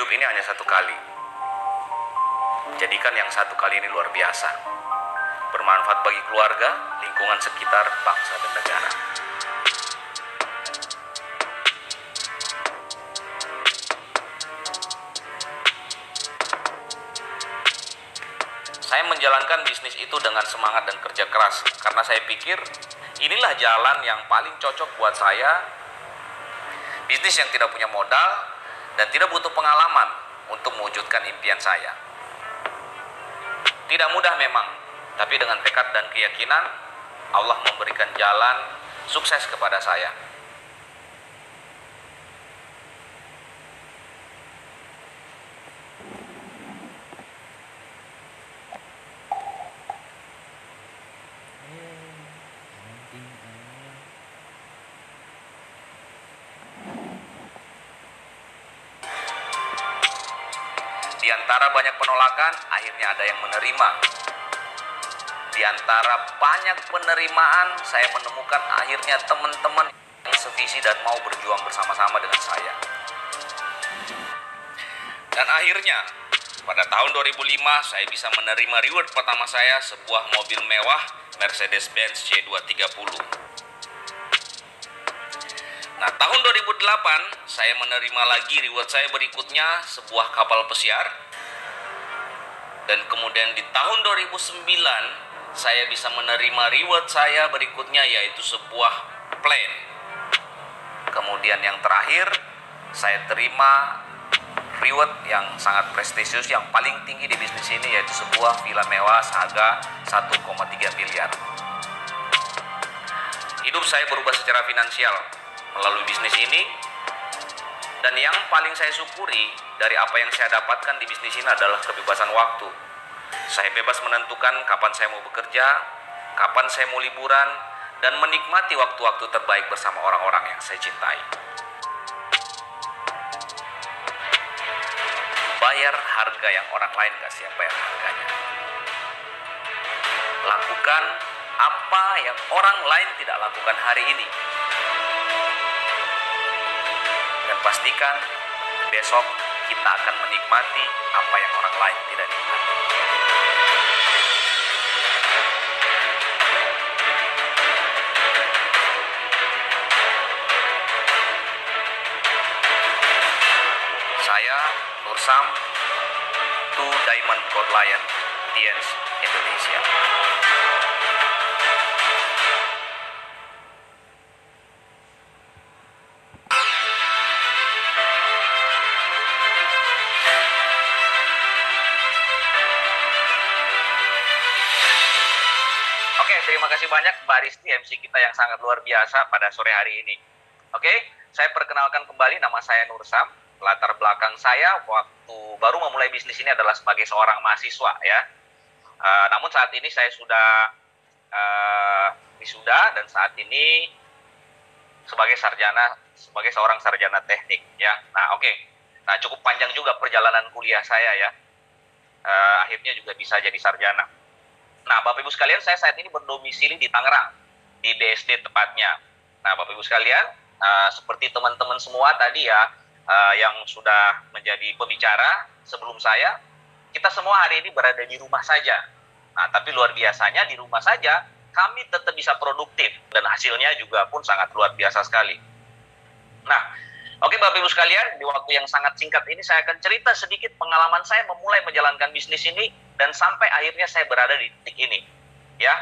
Hidup ini hanya satu kali. Jadikan yang satu kali ini luar biasa. Bermanfaat bagi keluarga, lingkungan sekitar, bangsa, dan negara. Saya menjalankan bisnis itu dengan semangat dan kerja keras karena saya pikir inilah jalan yang paling cocok buat saya. Bisnis yang tidak punya modal dan tidak butuh pengalaman untuk mewujudkan impian saya. Tidak mudah memang, tapi dengan tekad dan keyakinan Allah memberikan jalan sukses kepada saya. Di antara banyak penolakan, akhirnya ada yang menerima. Di antara banyak penerimaan, saya menemukan akhirnya teman-teman yang sevisi dan mau berjuang bersama-sama dengan saya. Dan akhirnya, pada tahun 2005, saya bisa menerima reward pertama saya, sebuah mobil mewah Mercedes-Benz C230. Nah, tahun 2008, saya menerima lagi reward saya berikutnya, sebuah kapal pesiar. Dan kemudian di tahun 2009, saya bisa menerima reward saya berikutnya, yaitu sebuah plane. Kemudian yang terakhir, saya terima reward yang sangat prestisius, yang paling tinggi di bisnis ini, yaitu sebuah villa mewah seharga 1,3 miliar. Hidup saya berubah secara finansial melalui bisnis ini, dan yang paling saya syukuri dari apa yang saya dapatkan di bisnis ini adalah kebebasan waktu. Saya bebas menentukan kapan saya mau bekerja, kapan saya mau liburan, dan menikmati waktu-waktu terbaik bersama orang-orang yang saya cintai. Bayar harga yang orang lain gak siap bayar harganya. Lakukan apa yang orang lain tidak lakukan hari ini. Dan pastikan besok kita akan menikmati apa yang orang lain tidak nikmati. Saya Nursam, Two Diamond Gold Lion, Tiens, Indonesia. Terima kasih banyak Mbak Risti, MC kita yang sangat luar biasa pada sore hari ini. Oke, saya perkenalkan kembali, nama saya Nursam. Latar belakang saya waktu baru memulai bisnis ini adalah sebagai seorang mahasiswa ya. Namun saat ini saya sudah wisuda dan saat ini sebagai seorang sarjana teknik ya. Nah, oke. Nah, cukup panjang juga perjalanan kuliah saya ya. Akhirnya juga bisa jadi sarjana. Nah, Bapak Ibu sekalian, saya saat ini berdomisili di Tangerang, di BSD tepatnya. Nah, Bapak Ibu sekalian, seperti teman-teman semua tadi ya, yang sudah menjadi pembicara sebelum saya, kita semua hari ini berada di rumah saja. Nah, tapi luar biasanya di rumah saja, kami tetap bisa produktif, dan hasilnya juga pun sangat luar biasa sekali. Nah, oke Bapak Ibu sekalian, di waktu yang sangat singkat ini saya akan cerita sedikit pengalaman saya memulai menjalankan bisnis ini dan sampai akhirnya saya berada di titik ini. Ya.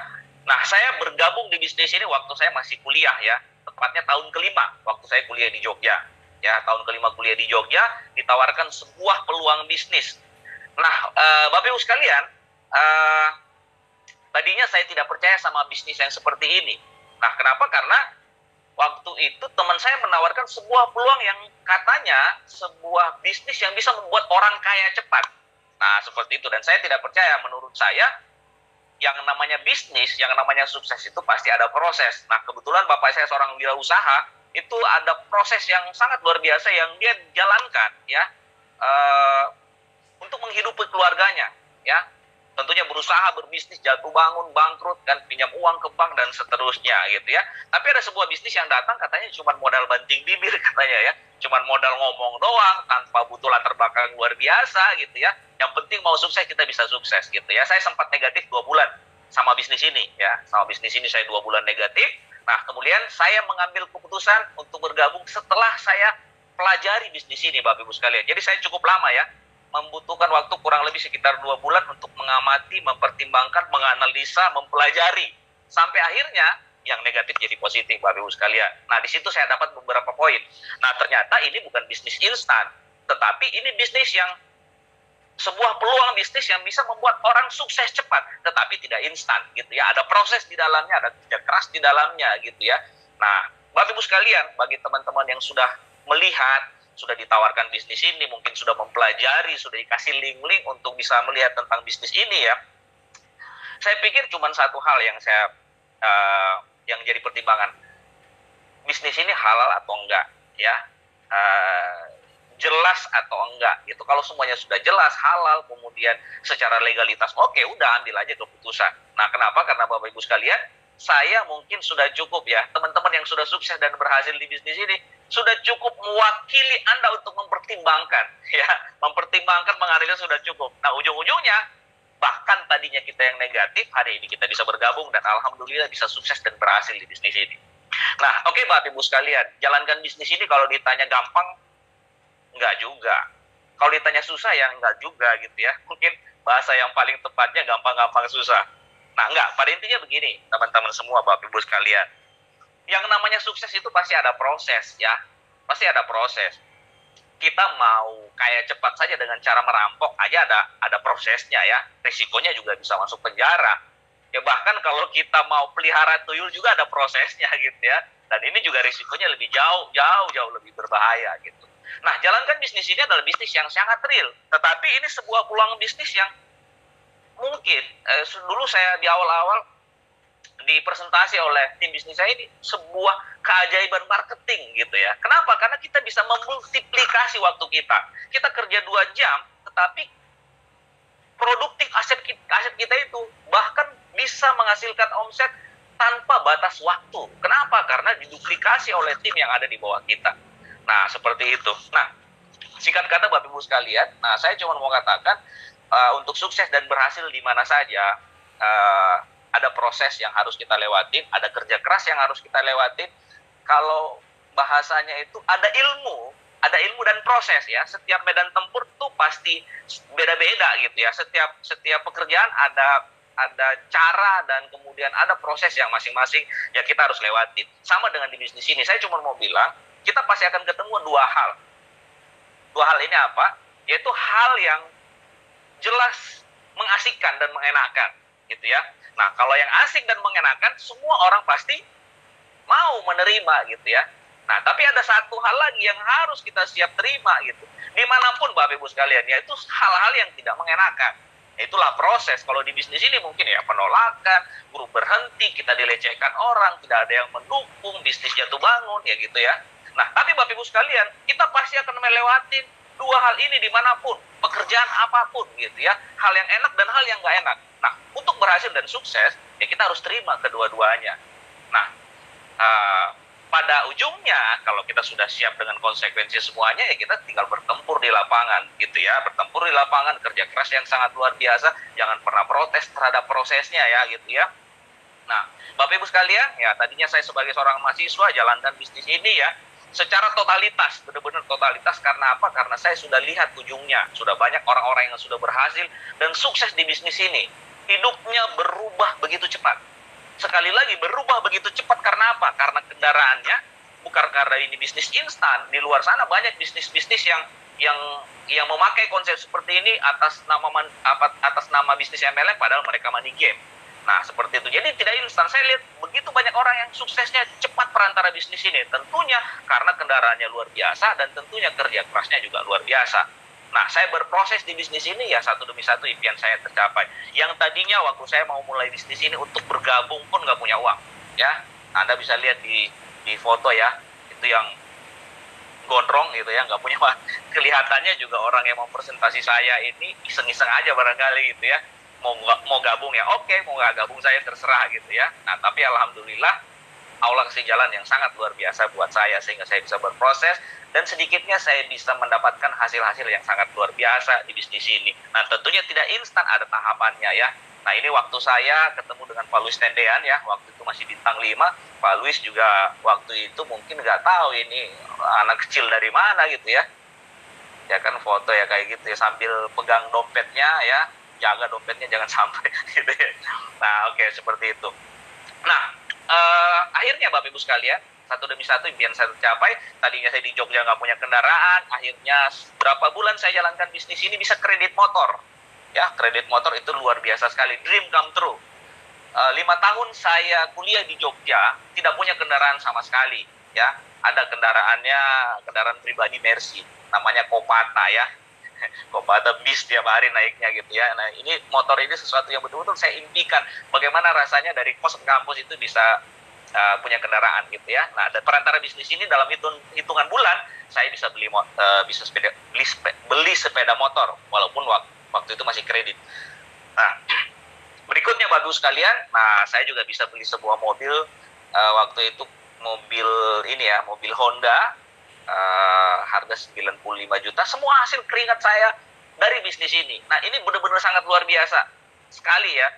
Nah, saya bergabung di bisnis ini waktu saya masih kuliah ya, tepatnya tahun kelima waktu saya kuliah di Jogja. Ya, tahun kelima kuliah di Jogja ditawarkan sebuah peluang bisnis. Nah, Bapak Ibu sekalian, tadinya saya tidak percaya sama bisnis yang seperti ini. Nah, kenapa? Karena waktu itu teman saya menawarkan sebuah peluang yang katanya sebuah bisnis yang bisa membuat orang kaya cepat. Nah, seperti itu. Dan saya tidak percaya. Menurut saya, yang namanya bisnis, yang namanya sukses itu pasti ada proses. Nah, kebetulan bapak saya seorang wirausaha, itu ada proses yang sangat luar biasa yang dia jalankan ya, untuk menghidupi keluarganya ya. Tentunya berusaha berbisnis, jatuh bangun, bangkrut, kan pinjam uang ke bank dan seterusnya gitu ya. Tapi ada sebuah bisnis yang datang katanya cuma modal banting bibir katanya ya. cuman modal ngomong doang tanpa butuh latar belakang luar biasa gitu ya. Yang penting mau sukses, kita bisa sukses gitu ya. Saya sempat negatif 2 bulan sama bisnis ini ya, sama bisnis ini saya 2 bulan negatif. Nah kemudian saya mengambil keputusan untuk bergabung setelah saya pelajari bisnis ini, Bapak Ibu sekalian. Jadi saya cukup lama ya, membutuhkan waktu kurang lebih sekitar 2 bulan untuk mengamati, mempertimbangkan, menganalisa, mempelajari sampai akhirnya yang negatif jadi positif, Bapak Ibu sekalian. Nah, di situ saya dapat beberapa poin. Nah, ternyata ini bukan bisnis instan, tetapi ini bisnis yang sebuah peluang bisnis yang bisa membuat orang sukses cepat, tetapi tidak instan gitu ya. Ada proses di dalamnya, ada kerja keras di dalamnya gitu ya. Nah, Bapak Ibu sekalian, bagi teman-teman yang sudah melihat, sudah ditawarkan bisnis ini, mungkin sudah mempelajari, sudah dikasih link-link untuk bisa melihat tentang bisnis ini ya. Saya pikir cuma satu hal yang jadi pertimbangan, bisnis ini halal atau enggak ya, jelas atau enggak gitu. Kalau semuanya sudah jelas, halal, kemudian secara legalitas, oke, udah ambil aja keputusan. Nah kenapa? Karena Bapak Ibu sekalian, saya mungkin sudah cukup ya, teman-teman yang sudah sukses dan berhasil di bisnis ini sudah cukup mewakili Anda untuk mempertimbangkan ya, mempertimbangkan, menganalisa sudah cukup. Nah ujung-ujungnya bahkan tadinya kita yang negatif, hari ini kita bisa bergabung dan alhamdulillah bisa sukses dan berhasil di bisnis ini. Nah, oke Bapak Ibu sekalian, jalankan bisnis ini kalau ditanya gampang, enggak juga. Kalau ditanya susah ya enggak juga gitu ya. Mungkin bahasa yang paling tepatnya gampang-gampang susah. Nah, enggak, pada intinya begini, teman-teman semua, Bapak Ibu sekalian. Yang namanya sukses itu pasti ada proses ya. Pasti ada proses. Kita mau kayak cepat saja dengan cara merampok aja ada prosesnya ya. Risikonya juga bisa masuk penjara. Ya bahkan kalau kita mau pelihara tuyul juga ada prosesnya gitu ya. Dan ini juga risikonya lebih jauh lebih berbahaya gitu. Nah, jalankan bisnis ini adalah bisnis yang sangat real. Tetapi ini sebuah peluang bisnis yang mungkin dulu saya di awal-awal dipresentasi oleh tim bisnis saya ini sebuah keajaiban marketing gitu ya. Kenapa? Karena kita bisa memultiplikasi waktu kita. Kita kerja 2 jam, tetapi produktif aset kita itu bahkan bisa menghasilkan omset tanpa batas waktu. Kenapa? Karena diduplikasi oleh tim yang ada di bawah kita. Nah, seperti itu. Nah, singkat kata Bapak Ibu sekalian, nah saya cuma mau katakan untuk sukses dan berhasil di mana saja, ada proses yang harus kita lewatin, ada kerja keras yang harus kita lewatin. Kalau bahasanya itu ada ilmu dan proses ya. Setiap medan tempur tuh pasti beda-beda gitu ya. Setiap pekerjaan ada cara dan kemudian ada proses yang masing-masing yang kita harus lewatin. Sama dengan di bisnis ini, saya cuma mau bilang, kita pasti akan ketemu 2 hal. 2 hal ini apa? Yaitu hal yang jelas mengasihkan dan mengenakan gitu ya. Nah, kalau yang asik dan mengenakan, semua orang pasti mau menerima gitu ya. Nah, tapi ada satu hal lagi yang harus kita siap terima gitu. Dimanapun Bapak Ibu sekalian, yaitu hal-hal yang tidak mengenakan. Itulah proses. Kalau di bisnis ini mungkin ya penolakan, grup berhenti, kita dilecehkan orang, tidak ada yang mendukung, bisnis jatuh bangun, ya gitu ya. Nah, tapi Bapak Ibu sekalian, kita pasti akan melewati 2 hal ini dimanapun, pekerjaan apapun gitu ya. Hal yang enak dan hal yang nggak enak. Nah, untuk berhasil dan sukses, ya kita harus terima kedua-duanya. Nah, pada ujungnya, kalau kita sudah siap dengan konsekuensi semuanya, ya kita tinggal bertempur di lapangan, gitu ya. Bertempur di lapangan, kerja keras yang sangat luar biasa, jangan pernah protes terhadap prosesnya ya, gitu ya. Nah, Bapak Ibu sekalian, ya tadinya saya sebagai seorang mahasiswa, jalankan bisnis ini ya, secara totalitas, benar-benar totalitas. Karena apa? Karena saya sudah lihat ujungnya. Sudah banyak orang-orang yang sudah berhasil dan sukses di bisnis ini. Hidupnya berubah begitu cepat. Sekali lagi, berubah begitu cepat karena apa? Karena kendaraannya, bukan karena ini bisnis instan. Di luar sana banyak bisnis-bisnis yang memakai konsep seperti ini atas nama bisnis MLM, padahal mereka money game. Nah, seperti itu. Jadi tidak instan. Saya lihat begitu banyak orang yang suksesnya cepat perantara bisnis ini. Tentunya karena kendaraannya luar biasa dan tentunya kerja kerasnya juga luar biasa. Nah, saya berproses di bisnis ini ya satu demi satu impian saya tercapai. Yang tadinya waktu saya mau mulai bisnis ini untuk bergabung pun nggak punya uang. Ya, Anda bisa lihat di foto ya, itu yang gondrong gitu ya, nggak punya uang. Kelihatannya juga orang yang mau presentasi saya ini iseng-iseng aja barangkali gitu ya. Mau gabung ya oke, mau nggak gabung saya terserah gitu ya. Nah, tapi alhamdulillah Allah kasih jalan yang sangat luar biasa buat saya sehingga saya bisa berproses dan sedikitnya saya bisa mendapatkan hasil-hasil yang sangat luar biasa di bisnis ini. Nah, tentunya tidak instan, ada tahapannya ya. Nah, ini waktu saya ketemu dengan Pak Luis Tendean ya, waktu itu masih bintang 5. Pak Luis juga waktu itu mungkin nggak tahu ini anak kecil dari mana gitu ya. Ya kan foto ya kayak gitu ya, sambil pegang dompetnya ya, jaga dompetnya jangan sampai gitu ya. Nah, oke, seperti itu. Nah, akhirnya Bapak Ibu sekalian, satu demi satu impian saya tercapai. Tadinya saya di Jogja nggak punya kendaraan, akhirnya berapa bulan saya jalankan bisnis ini bisa kredit motor. Ya, kredit motor itu luar biasa sekali, dream come true. 5 tahun saya kuliah di Jogja, tidak punya kendaraan sama sekali. Ya, ada kendaraan pribadi Mercy, namanya Kopata ya. Kopata bis tiap hari naiknya gitu ya. Nah, ini motor ini sesuatu yang betul-betul saya impikan. Bagaimana rasanya dari kos ke kampus itu bisa punya kendaraan gitu ya. Nah, dan perantara bisnis ini dalam hitungan bulan saya bisa beli sepeda motor walaupun waktu itu masih kredit. Nah, berikutnya bagus sekalian. Nah, saya juga bisa beli sebuah mobil waktu itu mobil Honda harga 95 juta. Semua hasil keringat saya dari bisnis ini. Nah, ini benar-benar sangat luar biasa sekali ya.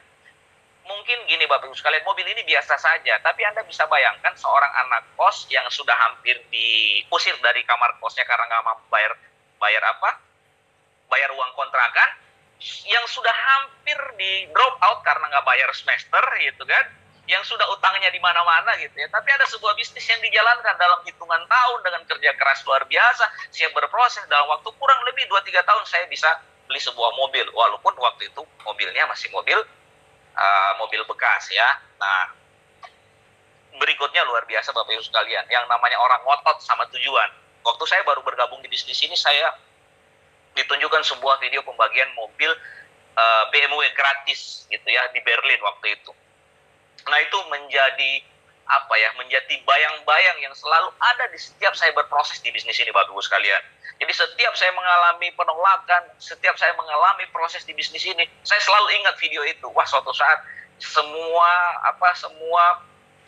Mungkin gini Bapak Ibu sekalian, mobil ini biasa saja, tapi Anda bisa bayangkan seorang anak kos yang sudah hampir diusir dari kamar kosnya karena nggak mampu bayar uang kontrakan, yang sudah hampir di drop out karena nggak bayar semester gitu kan, yang sudah utangnya di mana-mana gitu ya, tapi ada sebuah bisnis yang dijalankan dalam hitungan tahun dengan kerja keras luar biasa, siap berproses dalam waktu kurang lebih 2-3 tahun saya bisa beli sebuah mobil, walaupun waktu itu mobilnya masih mobil bekas ya. Nah, berikutnya luar biasa Bapak Ibu sekalian, yang namanya orang ngotot sama tujuan. Waktu saya baru bergabung di bisnis ini, saya ditunjukkan sebuah video pembagian mobil BMW gratis gitu ya di Berlin waktu itu. Nah, itu menjadi bayang-bayang yang selalu ada di setiap saya berproses di bisnis ini Bapak Ibu sekalian. Jadi setiap saya mengalami penolakan, setiap saya mengalami proses di bisnis ini, saya selalu ingat video itu. Wah, suatu saat semua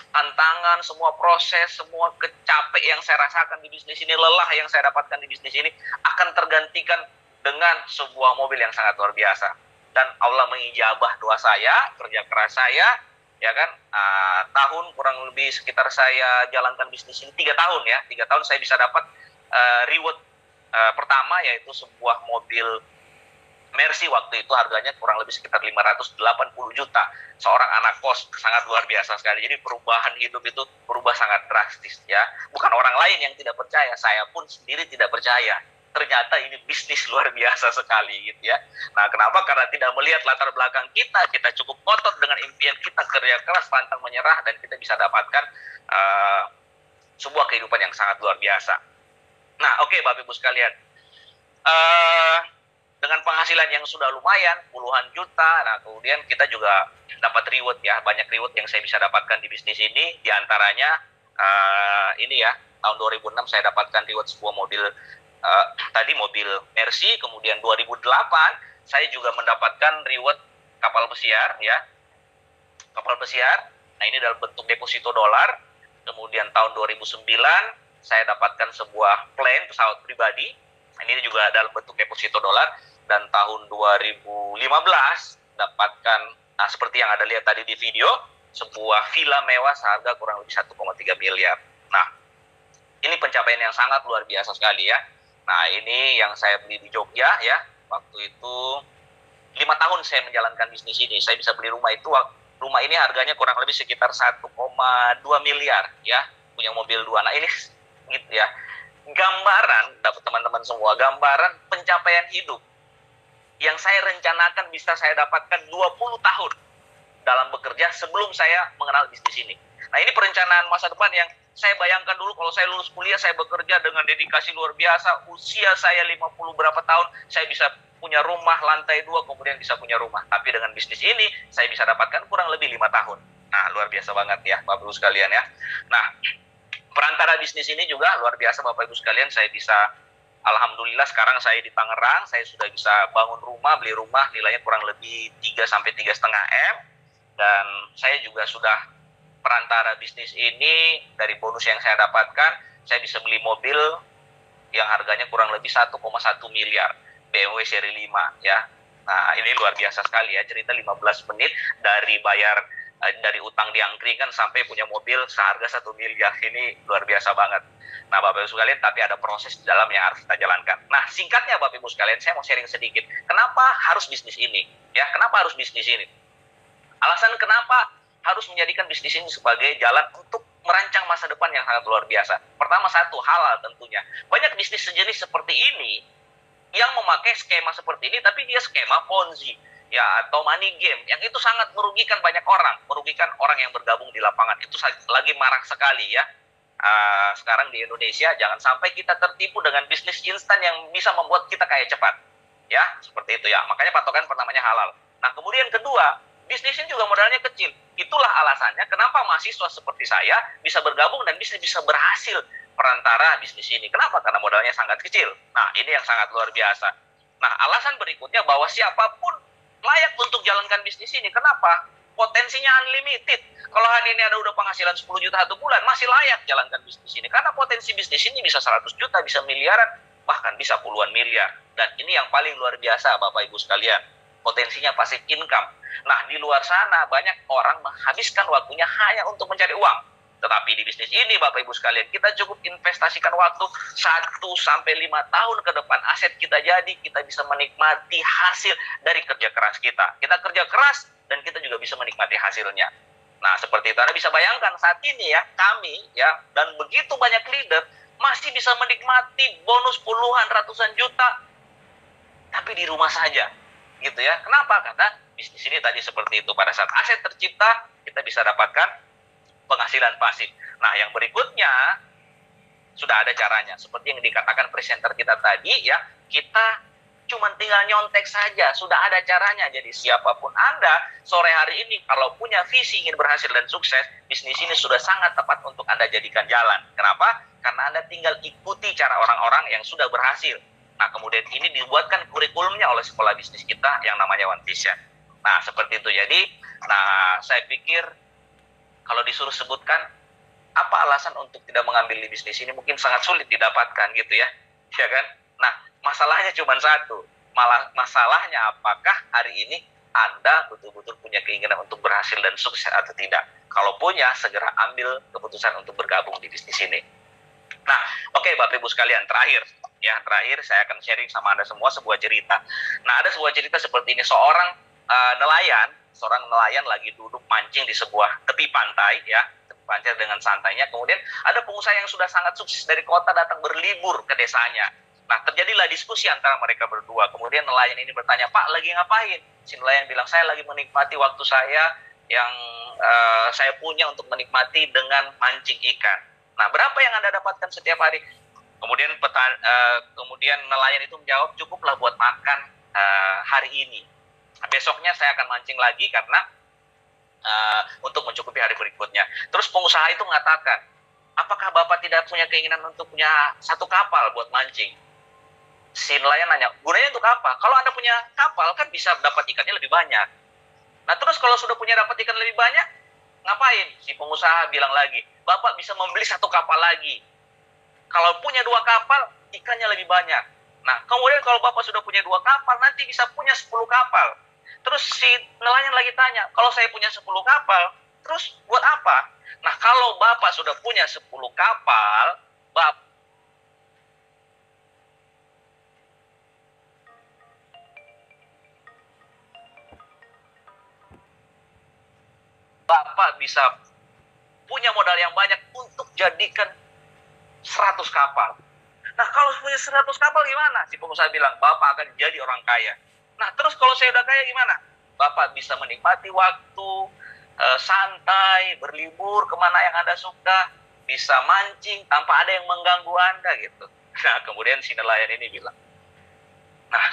tantangan, semua proses, semua kecapek yang saya rasakan di bisnis ini, lelah yang saya dapatkan di bisnis ini akan tergantikan dengan sebuah mobil yang sangat luar biasa. Dan Allah mengijabah doa saya, kerja keras saya, ya kan, tahun kurang lebih sekitar saya jalankan bisnis ini 3 tahun ya, 3 tahun saya bisa dapat reward pertama, yaitu sebuah mobil Mercy, waktu itu harganya kurang lebih sekitar 580 juta. Seorang anak kos, sangat luar biasa sekali. Jadi perubahan hidup itu berubah sangat drastis ya. Bukan orang lain yang tidak percaya, saya pun sendiri tidak percaya. Ternyata ini bisnis luar biasa sekali gitu ya. Nah, kenapa? Karena tidak melihat latar belakang kita cukup ngotot dengan impian kita, kerja keras, pantang menyerah, dan kita bisa dapatkan sebuah kehidupan yang sangat luar biasa. Nah, oke, Bapak Ibu sekalian, dengan penghasilan yang sudah lumayan, puluhan juta, nah kemudian kita juga dapat reward ya, banyak reward yang saya bisa dapatkan di bisnis ini, diantaranya ini ya, tahun 2006 saya dapatkan reward sebuah mobil, mobil Mercy, kemudian 2008 saya juga mendapatkan reward kapal pesiar ya, kapal pesiar, nah ini dalam bentuk deposito dolar, kemudian tahun 2009 saya dapatkan sebuah plane pesawat pribadi, ini juga dalam bentuk deposito dolar, dan tahun 2015 dapatkan, nah seperti yang Anda lihat tadi di video, sebuah villa mewah seharga kurang lebih 1,3 miliar. Nah, ini pencapaian yang sangat luar biasa sekali ya. Nah, ini yang saya beli di Jogja ya, waktu itu 5 tahun saya menjalankan bisnis ini, saya bisa beli rumah itu, rumah ini harganya kurang lebih sekitar 1,2 miliar ya, punya mobil 2. Nah, ini gitu ya, gambaran, dapat teman-teman semua, gambaran pencapaian hidup yang saya rencanakan bisa saya dapatkan 20 tahun dalam bekerja sebelum saya mengenal bisnis ini. Nah, ini perencanaan masa depan yang saya bayangkan dulu kalau saya lulus kuliah, saya bekerja dengan dedikasi luar biasa, usia saya 50 berapa tahun, saya bisa punya rumah lantai 2, kemudian bisa punya rumah. Tapi dengan bisnis ini, saya bisa dapatkan kurang lebih 5 tahun. Nah, luar biasa banget ya, Bapak Ibu sekalian ya. Nah, perantara bisnis ini juga luar biasa Bapak Ibu sekalian, saya bisa, alhamdulillah sekarang saya di Tangerang, saya sudah bisa bangun rumah, beli rumah nilainya kurang lebih 3-3,5 M, dan saya juga sudah perantara bisnis ini, dari bonus yang saya dapatkan, saya bisa beli mobil yang harganya kurang lebih 1,1 miliar, BMW seri 5 ya. Nah, ini luar biasa sekali ya, cerita 15 menit dari dari utang diangkringan sampai punya mobil seharga 1 miliar. Ini luar biasa banget. Nah, Bapak Ibu sekalian, tapi ada proses di dalam yang harus kita jalankan. Nah, singkatnya Bapak Ibu sekalian, saya mau sharing sedikit. Kenapa harus bisnis ini? Ya, kenapa harus bisnis ini? Alasan kenapa harus menjadikan bisnis ini sebagai jalan untuk merancang masa depan yang sangat luar biasa. Pertama, satu, halal tentunya. Banyak bisnis sejenis seperti ini yang memakai skema seperti ini, tapi dia skema Ponzi ya, atau money game, yang itu sangat merugikan banyak orang, merugikan orang yang bergabung di lapangan. Itu lagi marak sekali ya. Sekarang di Indonesia, jangan sampai kita tertipu dengan bisnis instan yang bisa membuat kita kaya cepat ya, seperti itu ya. Makanya patokan pertamanya halal. Nah, kemudian kedua, bisnis ini juga modalnya kecil. Itulah alasannya kenapa mahasiswa seperti saya bisa bergabung dan bisa berhasil perantara bisnis ini. Kenapa? Karena modalnya sangat kecil. Nah, ini yang sangat luar biasa. Nah, alasan berikutnya bahwa siapapun layak untuk jalankan bisnis ini. Kenapa? Potensinya unlimited. Kalau hari ini ada udah penghasilan 10 juta satu bulan, masih layak jalankan bisnis ini. Karena potensi bisnis ini bisa 100 juta, bisa miliaran, bahkan bisa puluhan miliar. Dan ini yang paling luar biasa, Bapak Ibu sekalian. Potensinya passive income. Nah, di luar sana banyak orang menghabiskan waktunya hanya untuk mencari uang. Tetapi di bisnis ini, Bapak Ibu sekalian, kita cukup investasikan waktu 1-5 tahun ke depan. Aset kita jadi, kita bisa menikmati hasil dari kerja keras kita. Kita kerja keras, dan kita juga bisa menikmati hasilnya. Nah, seperti itu. Anda bisa bayangkan saat ini ya, kami ya, dan begitu banyak leader, masih bisa menikmati bonus puluhan, ratusan juta, tapi di rumah saja. Gitu ya. Kenapa? Karena bisnis ini tadi seperti itu. Pada saat aset tercipta, kita bisa dapatkan penghasilan pasif. Nah, yang berikutnya sudah ada caranya. Seperti yang dikatakan presenter kita tadi ya, kita cuma tinggal nyontek saja, sudah ada caranya. Jadi siapapun Anda sore hari ini kalau punya visi ingin berhasil dan sukses, bisnis ini sudah sangat tepat untuk Anda jadikan jalan. Kenapa? Karena Anda tinggal ikuti cara orang-orang yang sudah berhasil. Nah, kemudian ini dibuatkan kurikulumnya oleh sekolah bisnis kita yang namanya One Vision. Nah, seperti itu. Jadi, saya pikir kalau disuruh sebutkan apa alasan untuk tidak mengambil di bisnis ini, mungkin sangat sulit didapatkan gitu ya. Ya kan? Nah, masalahnya cuma satu. Masalahnya apakah hari ini Anda betul-betul punya keinginan untuk berhasil dan sukses atau tidak? Kalau punya, segera ambil keputusan untuk bergabung di bisnis ini. Nah, oke, Bapak Ibu sekalian, terakhir saya akan sharing sama Anda semua sebuah cerita. Nah, ada sebuah cerita seperti ini. Seorang nelayan lagi duduk mancing di sebuah tepi pantai ya, tepi pantai dengan santainya. Kemudian ada pengusaha yang sudah sangat sukses dari kota datang berlibur ke desanya. Nah, terjadilah diskusi antara mereka berdua. Kemudian nelayan ini bertanya, "Pak, lagi ngapain?" Si nelayan bilang, "Saya lagi menikmati waktu saya yang saya punya untuk menikmati dengan mancing ikan." Nah, berapa yang Anda dapatkan setiap hari? Kemudian nelayan itu menjawab, "Cukuplah buat makan hari ini. Besoknya saya akan mancing lagi karena untuk mencukupi hari berikutnya." Terus pengusaha itu mengatakan, "Apakah Bapak tidak punya keinginan untuk punya satu kapal buat mancing?" Si nelayan nanya, "Gunanya untuk apa? Kalau Anda punya kapal kan bisa dapat ikannya lebih banyak." Nah, terus kalau sudah punya dapat ikan lebih banyak, ngapain? Si pengusaha bilang lagi, "Bapak bisa membeli satu kapal lagi. Kalau punya 2 kapal, ikannya lebih banyak. Nah, kemudian kalau Bapak sudah punya 2 kapal, nanti bisa punya 10 kapal." Terus si nelayan lagi tanya, "Kalau saya punya 10 kapal, terus buat apa?" Nah, kalau Bapak sudah punya 10 kapal, Bapak bisa punya modal yang banyak untuk jadikan 100 kapal. Nah, kalau punya 100 kapal gimana? Si pengusaha bilang, "Bapak akan jadi orang kaya." Nah, terus kalau saya udah kaya gimana? Bapak bisa menikmati waktu, santai, berlibur kemana yang Anda suka, bisa mancing tanpa ada yang mengganggu Anda gitu. Nah, kemudian si nelayan ini bilang, "Nah,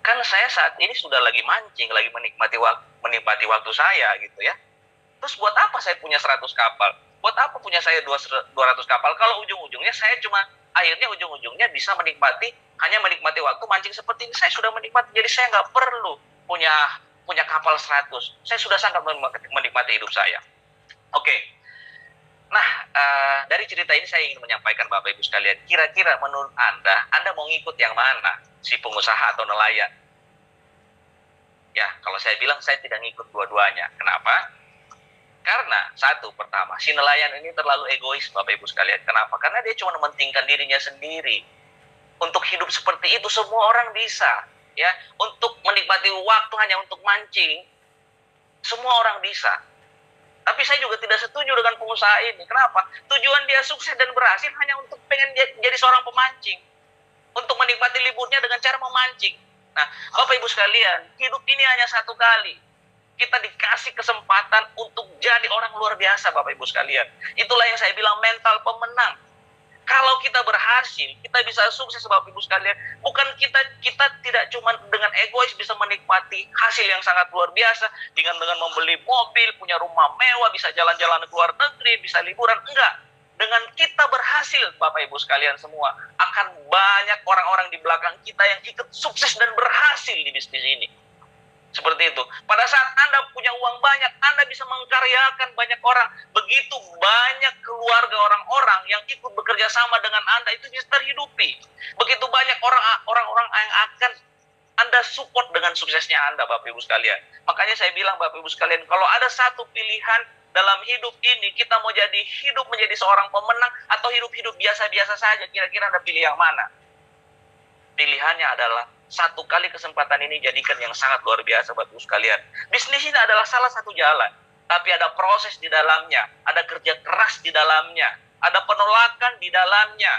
kan saya saat ini sudah lagi mancing, lagi menikmati waktu saya gitu ya. Terus buat apa saya punya 100 kapal? Buat apa punya saya 200 kapal kalau ujung-ujungnya saya ujung-ujungnya bisa hanya menikmati waktu mancing seperti ini. Saya sudah menikmati, jadi saya nggak perlu punya kapal 100. Saya sudah sangat menikmati hidup saya." Oke. Nah, dari dari cerita ini saya ingin menyampaikan Bapak Ibu sekalian, kira-kira menurut Anda mau ngikut yang mana? Si pengusaha atau nelayan? Ya, kalau saya bilang saya tidak ngikut dua-duanya. Kenapa? Karena satu, pertama, si nelayan ini terlalu egois Bapak Ibu sekalian. Kenapa? Karena dia cuma mementingkan dirinya sendiri. Untuk hidup seperti itu semua orang bisa, ya. Untuk menikmati waktu hanya untuk mancing, semua orang bisa. Tapi saya juga tidak setuju dengan pengusaha ini. Kenapa? Tujuan dia sukses dan berhasil hanya untuk pengen jadi seorang pemancing. Untuk menikmati liburnya dengan cara memancing. Nah, Bapak Ibu sekalian, hidup ini hanya satu kali. Kita dikasih kesempatan untuk jadi orang luar biasa, Bapak Ibu sekalian. Itulah yang saya bilang mental pemenang. Kalau kita berhasil, kita bisa sukses Bapak Ibu sekalian. Bukan kita tidak cuma dengan egois bisa menikmati hasil yang sangat luar biasa dengan membeli mobil, punya rumah mewah, bisa jalan-jalan ke luar negeri, bisa liburan. Enggak. Dengan kita berhasil Bapak Ibu sekalian semua, akan banyak orang-orang di belakang kita yang ikut sukses dan berhasil di bisnis ini. Seperti itu. Pada saat Anda punya uang banyak, Anda bisa mengkaryakan banyak orang. Begitu banyak keluarga orang-orang yang ikut bekerja sama dengan Anda, itu bisa terhidupi. Begitu banyak orang-orang yang akan Anda support dengan suksesnya Anda, Bapak Ibu sekalian. Makanya saya bilang, Bapak Ibu sekalian, kalau ada satu pilihan dalam hidup ini, kita mau hidup menjadi seorang pemenang atau hidup biasa-biasa saja, kira-kira Anda pilih yang mana? Pilihannya adalah satu kali kesempatan ini jadikan yang sangat luar biasa Bapak Ibu sekalian. Bisnis ini adalah salah satu jalan, tapi ada proses di dalamnya, ada kerja keras di dalamnya, ada penolakan di dalamnya,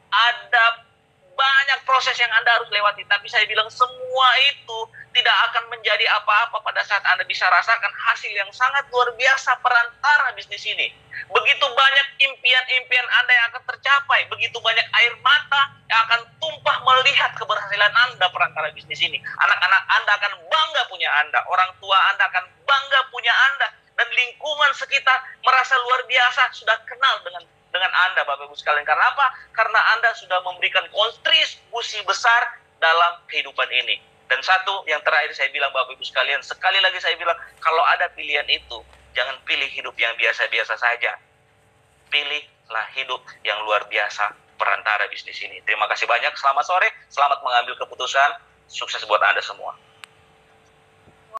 ada banyak proses yang Anda harus lewati. Tapi saya bilang semua itu tidak akan menjadi apa-apa pada saat Anda bisa rasakan hasil yang sangat luar biasa perantara bisnis ini. Begitu banyak impian-impian Anda yang akan tercapai, begitu banyak air mata yang akan tumpah melihat keberhasilan Anda perantara bisnis ini. Anak-anak Anda akan bangga punya Anda, orang tua Anda akan bangga punya Anda, dan lingkungan sekitar merasa luar biasa sudah kenal dengan Anda Bapak Ibu sekalian. Karena apa? Karena Anda sudah memberikan kontribusi besar dalam kehidupan ini. Dan satu yang terakhir saya bilang Bapak Ibu sekalian, sekali lagi saya bilang, kalau ada pilihan itu, jangan pilih hidup yang biasa-biasa saja. Pilihlah hidup yang luar biasa perantara bisnis ini. Terima kasih banyak, selamat sore, selamat mengambil keputusan, sukses buat Anda semua.